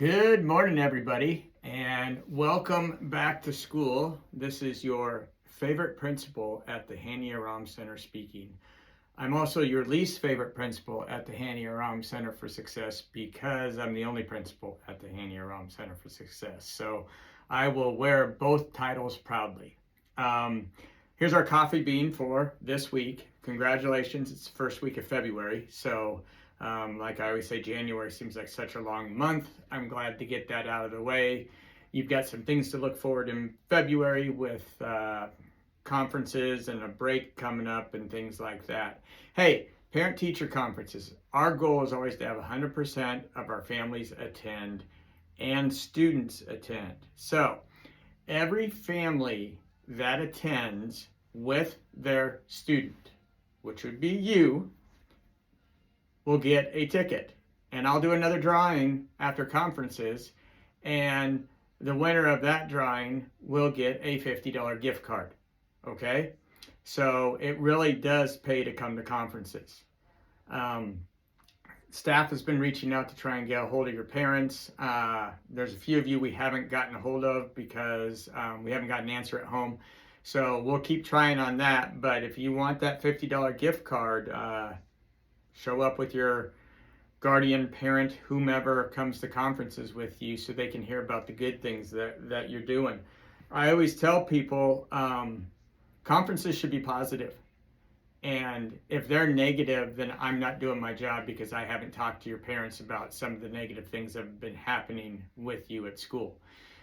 Good morning, everybody, and welcome back to school. This is your favorite principal at the Hani Aram Center speaking. I'm also your least favorite principal at the Hani Aram Center for Success because I'm the only principal at the Hani Aram Center for Success. So I will wear both titles proudly. Um, Here's our coffee bean for this week. Congratulations, it's the first week of February. Like I always say, January seems like such a long month. I'm glad to get that out of the way. You've got some things to look forward in February with conferences and a break coming up and things like that. Hey, parent-teacher conferences. Our goal is always to have 100% of our families attend and students attend. So every family that attends with their student, which would be you, will get a ticket. And I'll do another drawing after conferences, and the winner of that drawing will get a $50 gift card. Okay? So it really does pay to come to conferences. Um, Staff has been reaching out to try and get a hold of your parents. There's a few of you we haven't gotten a hold of because we haven't got an answer at home. So we'll keep trying on that. But if you want that $50 gift card, show up with your guardian, parent, whomever comes to conferences with you so they can hear about the good things that you're doing. I always tell people conferences should be positive. And if they're negative, then I'm not doing my job because I haven't talked to your parents about some of the negative things that have been happening with you at school.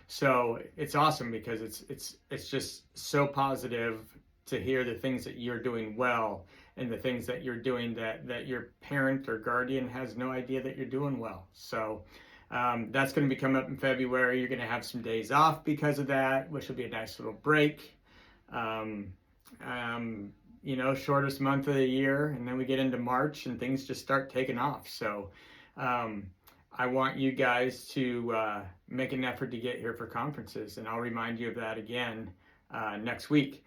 So it's awesome because it's just so positive to hear the things that you're doing well and the things that you're doing that your parent or guardian has no idea that you're doing well. So that's going to be coming up in February. You're going to have some days off because of that, which will be a nice little break. Shortest month of the year, and then we get into March and things just start taking off. So I want you guys to make an effort to get here for conferences, and I'll remind you of that again next week.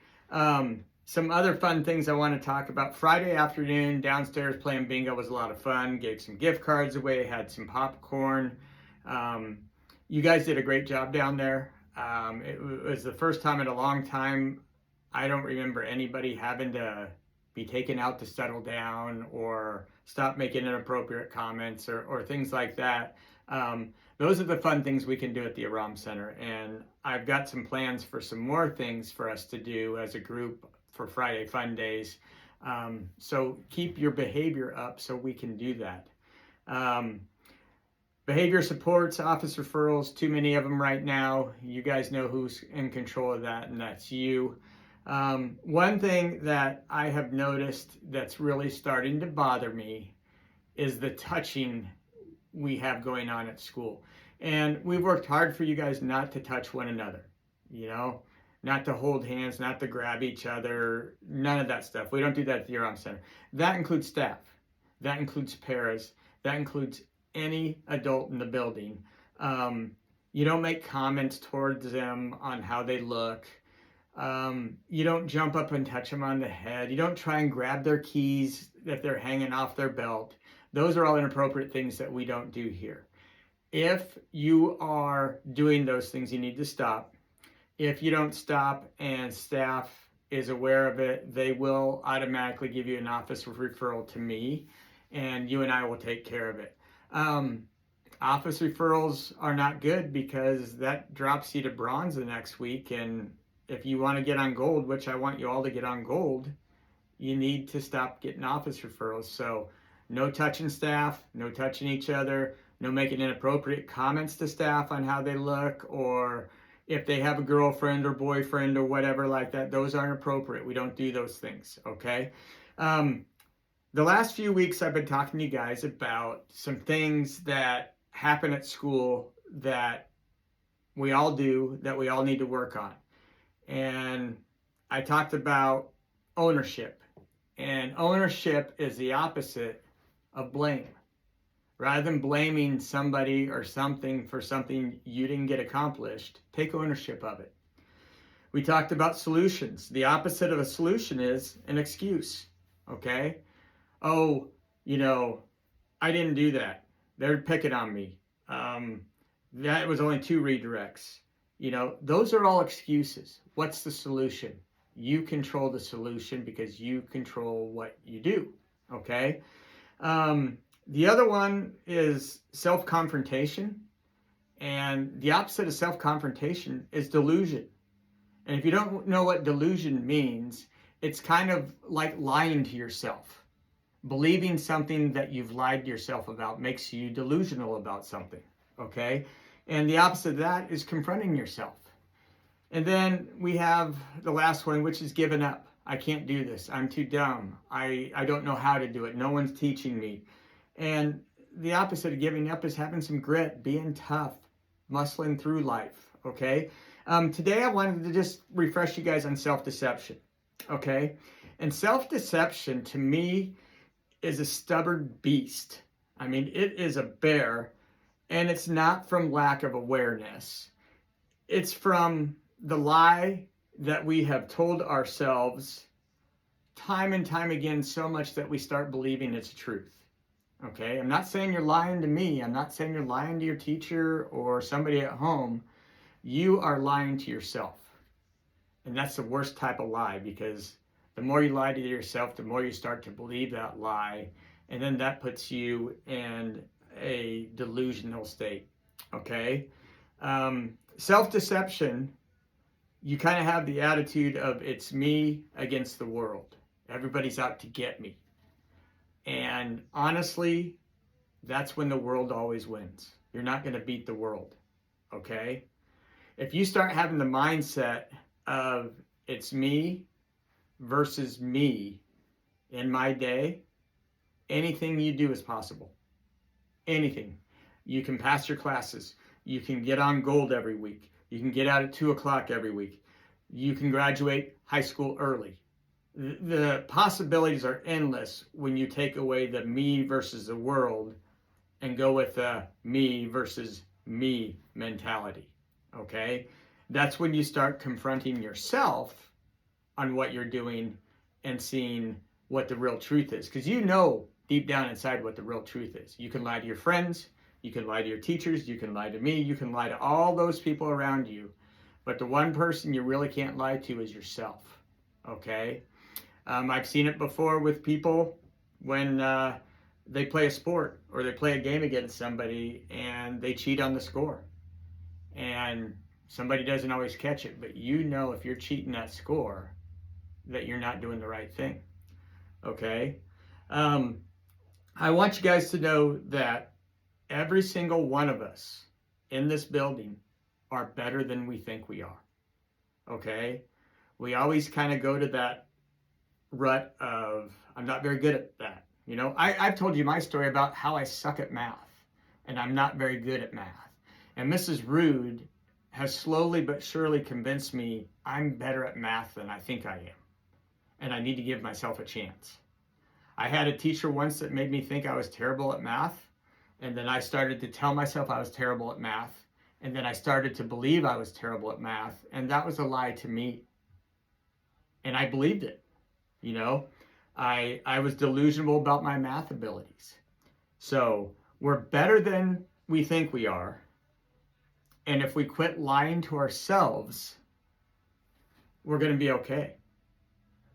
Some other fun things I want to talk about. Friday afternoon, downstairs playing bingo was a lot of fun. Gave some gift cards away, had some popcorn. You guys did a great job down there. It was the first time in a long time. I don't remember anybody having to be taken out to settle down or stop making inappropriate comments or things like that. Those are the fun things we can do at the Aram Center. And I've got some plans for some more things for us to do as a group for Friday Fun Days. So keep your behavior up so we can do that. Behavior supports, office referrals, too many of them right now. You guys know who's in control of that, and that's you. One thing that I have noticed that's really starting to bother me is the touching we have going on at school. And we've worked hard for you guys not to touch one another, not to hold hands, not to grab each other, none of that stuff. We don't do that at the Aram Center. That includes staff. That includes paras. That includes any adult in the building. You don't make comments towards them on how they look. You don't jump up and touch them on the head. You don't try and grab their keys if they're hanging off their belt. Those are all inappropriate things that we don't do here. If you are doing those things, you need to stop. If you don't stop and staff is aware of it, they will automatically give you an office referral to me, and you and I will take care of it. Office referrals are not good because that drops you to bronze the next week, and if you want to get on gold, which I want you all to get on gold, you need to stop getting office referrals. So no touching staff, no touching each other, no making inappropriate comments to staff on how they look, or if they have a girlfriend or boyfriend or whatever like that. Those aren't appropriate. We don't do those things, okay? The last few weeks I've been talking to you guys about some things that happen at school that we all do, that we all need to work on. And I talked about ownership. And ownership is the opposite of blame. Rather than blaming somebody or something for something you didn't get accomplished, take ownership of it. We talked about solutions. The opposite of a solution is an excuse, okay? Oh, I didn't do that. They're picking on me. That was only 2 redirects. Those are all excuses. What's the solution? You control the solution because you control what you do. Okay. The other one is self-confrontation. And the opposite of self-confrontation is delusion. And if you don't know what delusion means, it's kind of like lying to yourself. Believing something that you've lied to yourself about makes you delusional about something. Okay? And the opposite of that is confronting yourself. And then we have the last one, which is giving up. I can't do this. I'm too dumb. I don't know how to do it. No one's teaching me. And the opposite of giving up is having some grit, being tough, muscling through life. Okay? Today I wanted to just refresh you guys on self-deception. Okay? And self-deception to me is a stubborn beast. I mean, it is a bear, and it's not from lack of awareness. It's from the lie that we have told ourselves time and time again, so much that we start believing it's truth. Okay, I'm not saying you're lying to me. I'm not saying you're lying to your teacher or somebody at home. You are lying to yourself. And that's the worst type of lie, because the more you lie to yourself, the more you start to believe that lie. And then that puts you in a delusional state. Okay, self-deception, you kind of have the attitude of it's me against the world. Everybody's out to get me. And honestly, that's when the world always wins. You're not going to beat the world, okay? If you start having the mindset of it's me versus me in my day, anything you do is possible. Anything. You can pass your classes. You can get on gold every week. You can get out at 2 o'clock every week. You can graduate high school early. The possibilities are endless when you take away the me versus the world and go with the me versus me mentality. Okay? That's when you start confronting yourself on what you're doing and seeing what the real truth is. Because you know deep down inside what the real truth is. You can lie to your friends, you can lie to your teachers, you can lie to me, you can lie to all those people around you. But the one person you really can't lie to is yourself. Okay? I've seen it before with people when they play a sport or they play a game against somebody and they cheat on the score. And somebody doesn't always catch it, but you know if you're cheating that score that you're not doing the right thing. Okay? I want you guys to know that every single one of us in this building are better than we think we are. Okay? We always kind of go to that rut of, I'm not very good at that. I've told you my story about how I suck at math and I'm not very good at math. And Mrs. Rude has slowly but surely convinced me I'm better at math than I think I am. And I need to give myself a chance. I had a teacher once that made me think I was terrible at math. And then I started to tell myself I was terrible at math. And then I started to believe I was terrible at math. And that was a lie to me. And I believed it. I was delusional about my math abilities. So we're better than we think we are. And if we quit lying to ourselves, we're going to be okay.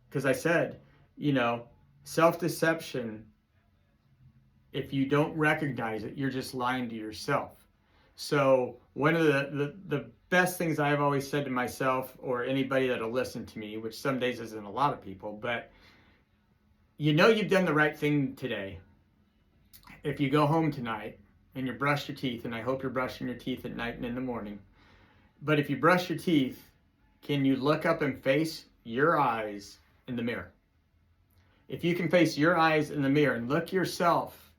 Because I said, self-deception, if you don't recognize it, you're just lying to yourself. So one of the best things I've always said to myself, or anybody that'll listen to me, which some days isn't a lot of people, but you've done the right thing today. If you go home tonight and you brush your teeth, and I hope you're brushing your teeth at night and in the morning, but if you brush your teeth, can you look up and face your eyes in the mirror? If you can face your eyes in the mirror and look yourself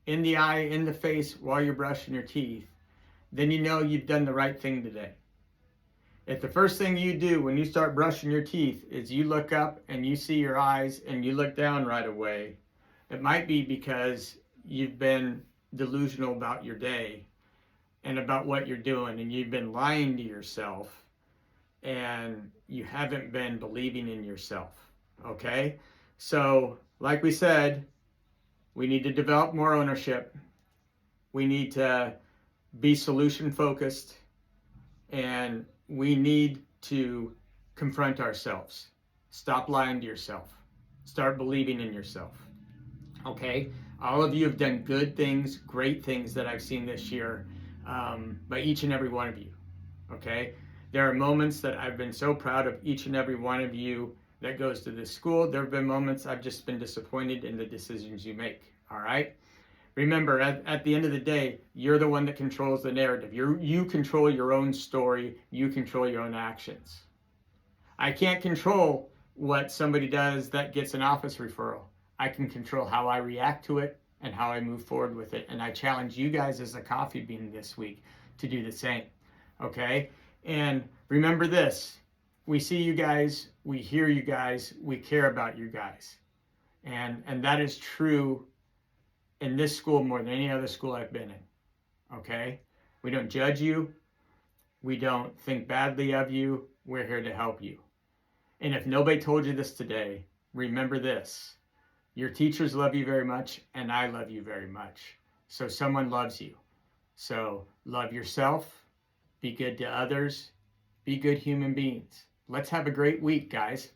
in the eye, in the face while you're brushing your teeth, then you've done the right thing today. If the first thing you do when you start brushing your teeth is you look up and you see your eyes and you look down right away, it might be because you've been delusional about your day and about what you're doing, and you've been lying to yourself and you haven't been believing in yourself. Okay? So, like we said, we need to develop more ownership. We need to be solution focused, and we need to confront ourselves. Stop lying to yourself. Start believing in yourself. Okay? All of you have done good things, great things that I've seen this year, by each and every one of you. Okay? There are moments that I've been so proud of each and every one of you that goes to this school. There have been moments I've just been disappointed in the decisions you make. All right? Remember, at the end of the day, you're the one that controls the narrative. You control your own story. You control your own actions. I can't control what somebody does that gets an office referral. I can control how I react to it and how I move forward with it. And I challenge you guys as a coffee bean this week to do the same. Okay? And remember this. We see you guys. We hear you guys. We care about you guys. And that is true in this school more than any other school I've been in. Okay? We don't judge you. We don't think badly of you. We're here to help you. And if nobody told you this today, remember this. Your teachers love you very much, and I love you very much. So someone loves you. So love yourself. Be good to others. Be good human beings. Let's have a great week, guys.